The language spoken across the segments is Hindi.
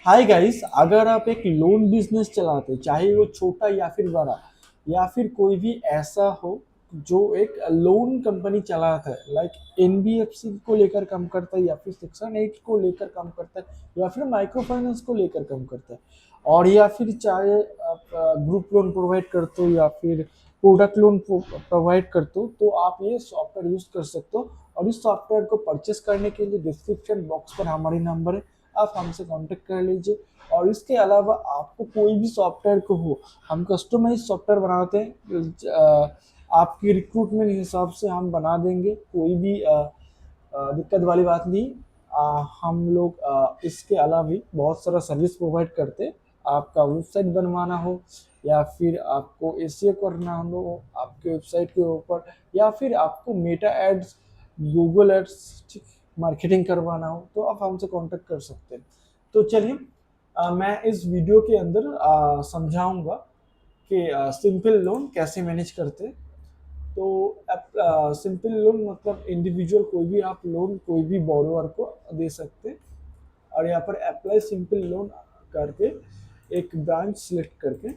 हाय गाइस, अगर आप एक लोन बिजनेस चलाते हैं, चाहे वो छोटा या फिर बड़ा, या फिर कोई भी ऐसा हो जो एक लोन कंपनी चलाता है, लाइक एनबीएफसी को लेकर काम करता है, या फिर सेक्शन 8 को लेकर काम करता है, या फिर माइक्रो फाइनेंस को लेकर काम करता है, और या फिर चाहे आप ग्रुप लोन प्रोवाइड करते हो या फिर प्रोडक्ट लोन प्रोवाइड करते हो, तो आप ये सॉफ्टवेयर यूज कर सकते हो। और इस सॉफ्टवेयर को परचेस करने के लिए डिस्क्रिप्शन बॉक्स पर हमारी नंबर है, आप हमसे कांटेक्ट कर लीजिए। और इसके अलावा आपको कोई भी सॉफ्टवेयर को हो, हम कस्टमाइज सॉफ्टवेयर बनाते हैं, आपकी रिक्रूटमेंट हिसाब से हम बना देंगे, कोई भी दिक्कत वाली बात नहीं। हम लोग इसके अलावा भी बहुत सारा सर्विस प्रोवाइड करते हैं। आपका वेबसाइट बनवाना हो, या फिर आपको एसीओ करना हो आपके वेबसाइट के ऊपर, या फिर आपको Meta ads, Google ads marketing करवाना हो, तो आप हमसे कांटेक्ट कर सकते हैं। तो चलिए, मैं इस वीडियो के अंदर समझाऊंगा कि सिंपल लोन कैसे मैनेज करते हैं। तो सिंपल लोन मतलब इंडिविजुअल कोई भी आप लोन कोई भी बोरोवर को दे सकते हैं। और यहाँ पर अप्लाई सिंपल लोन करके एक ब्रांच सिलेक्ट करके,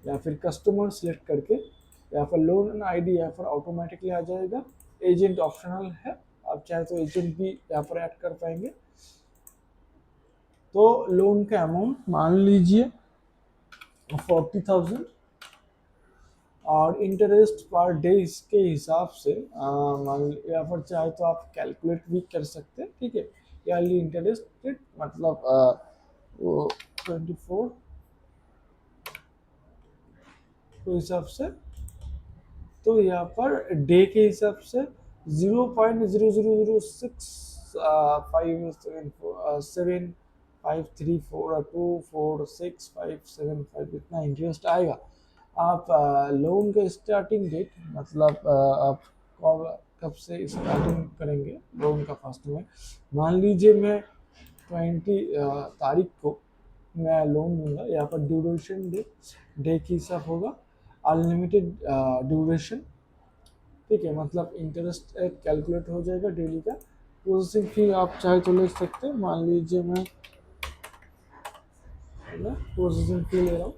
या फिर कस्टमर सिलेक्ट करके, यहाँ पर लोन आईडी यहाँ पर ऑटोमेटिकली आ जाएगा। एजेंट ऑप्शनल है, आप चाहे तो एजेंट भी यहाँ पर ऐड कर पाएंगे। तो लोन का अमाउंट मान लीजिए 40,000, और इंटरेस्ट पर डे इसके हिसाब से या फिर चाहे तो आप कैलकुलेट भी कर सकते हैं, ठीक है। ईयरली इंटरेस्ट रेट मतलब वो 24 के हिसाब से, तो यहाँ पर डे के हिसाब से 0.006575342465755 इतना इंटरेस्ट आएगा। आप लोन का स्टार्टिंग डेट मतलब आप कब कब से स्टार्टिंग करेंगे लोन का फर्स्ट में, मान लीजिए मैं 20 तारीख को मैं लोन दूंगा। यहाँ पर ड्यूरेशन डे डे के हिसाब होगा, अनलिमिटेड ड्यूरेशन, ठीक है। मतलब इंटरेस्ट रेट कैलकुलेट हो जाएगा डेली का। प्रोसेसिंग फी आप चाहे तो ले सकते हैं, मान लीजिए मैं प्रोसेसिंग फी ले रहा हूँ।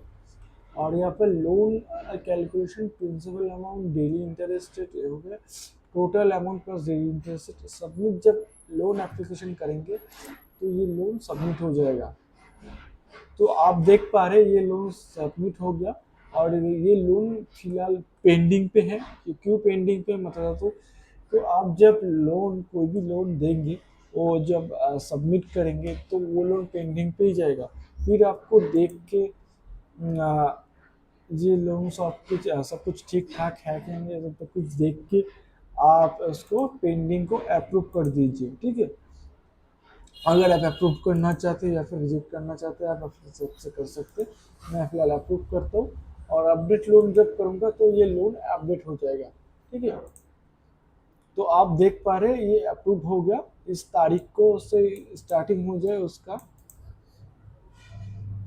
और यहाँ पर loan calculation, principal amount, daily interest rate हो गया, total amount plus daily interest rate. Submit जब लोन एप्लीकेशन करेंगे तो ये लोन सबमिट हो जाएगा। तो आप देख पा रहे हैं ये लोन सबमिट हो गया, और ये लोन फिलहाल पेंडिंग पे है। ये क्यों पेंडिंग पे मतलब, तो आप जब लोन कोई भी लोन देंगे, वो जब सबमिट करेंगे तो वो लोन पेंडिंग पे ही जाएगा। फिर आपको देख के ये लोन सब कुछ ठीक ठाक है कि नहीं, सब कुछ देख के आप उसको पेंडिंग को अप्रूव कर दीजिए, ठीक है। अगर आप अप्रूव करना चाहते हैं या फिर रिजेक्ट करना चाहते हैं, आप अपने हिसाब से कर सकते हैं। मैं फिलहाल अप्रूव करता हूँ, और अपडेट लोन जब करूँगा तो ये लोन अपडेट हो जाएगा, ठीक है। तो आप देख पा रहे हैं ये अप्रूव हो गया। इस तारीख को से स्टार्टिंग हो जाए उसका,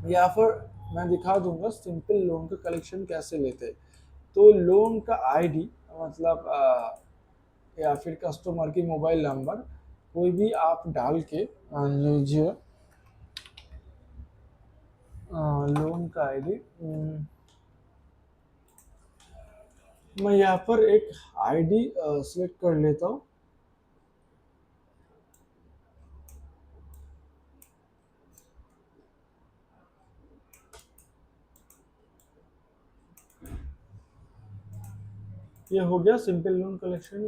या फिर मैं दिखा दूंगा सिंपल लोन का कलेक्शन कैसे लेते हैं। तो लोन का आईडी मतलब या फिर कस्टमर की मोबाइल नंबर कोई भी आप डाल के, मान लीजिए लोन का आईडी, मैं यहाँ पर एक आईडी सिलेक्ट कर लेता हूँ। ये हो गया सिंपल लोन कलेक्शन।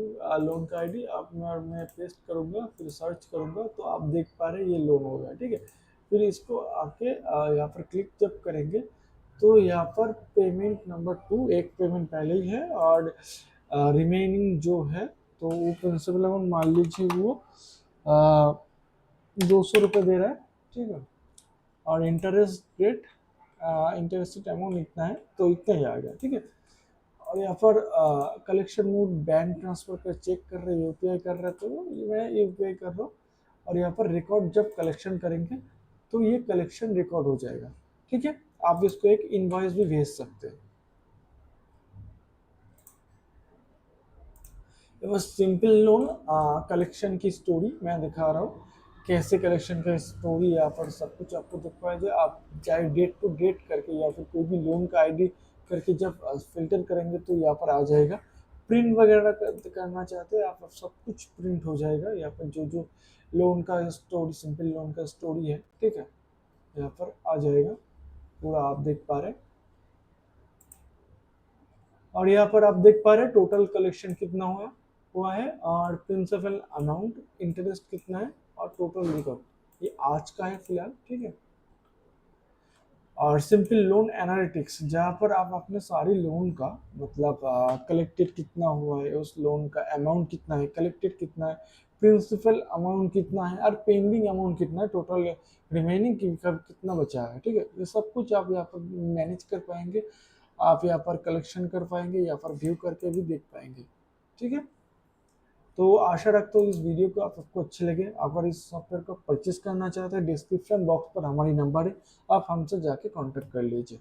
लोन का आईडी आप मैं पेस्ट करूँगा, फिर सर्च करूँगा, तो आप देख पा रहे हैं ये लोन हो गया, ठीक है। फिर इसको आके यहाँ पर क्लिक जब करेंगे, तो यहाँ पर पेमेंट नंबर 2 एक पेमेंट पहले ही है, और रिमेनिंग जो है तो वो प्रिंसिपल अमाउंट मान लीजिए वो 200 रुपये दे रहा है, ठीक है। और इंटरेस्ट अमाउंट इतना है, तो इतना ही आ गया, ठीक है। और यहाँ पर कलेक्शन मोड बैंक ट्रांसफर कर चेक कर रहे हैं, यूपीआई कर रहे हैं, तो मैं यूपीआई कर रहा हूँ। और यहाँ पर रिकॉर्ड जब कलेक्शन करेंगे तो ये कलेक्शन रिकॉर्ड हो जाएगा, ठीक है। आप इसको एक इनवॉइस भी भेज सकते हैं। ये बस सिंपल लोन कलेक्शन की स्टोरी मैं दिखा रहा हूँ। कैसे कलेक्शन का स्टोरी यहाँ पर सब कुछ आपको दिख पाएगा। आप चाहे डेट टू डेट करके या फिर कोई भी लोन का आईडी करके जब फिल्टर करेंगे तो यहाँ पर आ जाएगा। प्रिंट वगैरह करना चाहते हैं आप, सब कुछ प्रिंट हो जाएगा यहाँ पर। जो जो लोन का स्टोरी, सिंपल लोन का स्टोरी है, ठीक है, यहाँ पर आ जाएगा पूरा, आप देख पा रहे हैं। और यहाँ पर आप देख पा रहे हैं टोटल कलेक्शन कितना हुआ है, और प्रिंसिपल अमाउंट, इंटरेस्ट कितना है, और टोटल रिकॉर्ड। ये आज का है फिलहाल, ठीक है। और सिंपल लोन एनालिटिक्स, जहाँ पर आप अपने सारे लोन का मतलब कलेक्टेड कितना हुआ है, उस लोन का अमाउंट कितना है, कलेक्टेड कितना है, प्रिंसिपल अमाउंट कितना है, और पेंडिंग अमाउंट कितना है, टोटल रिमेनिंग कितना बचा है, ठीक है। ये सब कुछ आप यहाँ पर मैनेज कर पाएंगे, आप यहाँ पर कलेक्शन कर पाएंगे, या पर व्यू करके भी देख पाएंगे, ठीक है। तो आशा रखता हूँ इस वीडियो को आपको अच्छे लगे। अगर इस सॉफ्टवेयर को परचेस करना चाहते हैं, डिस्क्रिप्शन बॉक्स पर हमारी नंबर है, आप हमसे जाके कांटेक्ट कर लीजिए।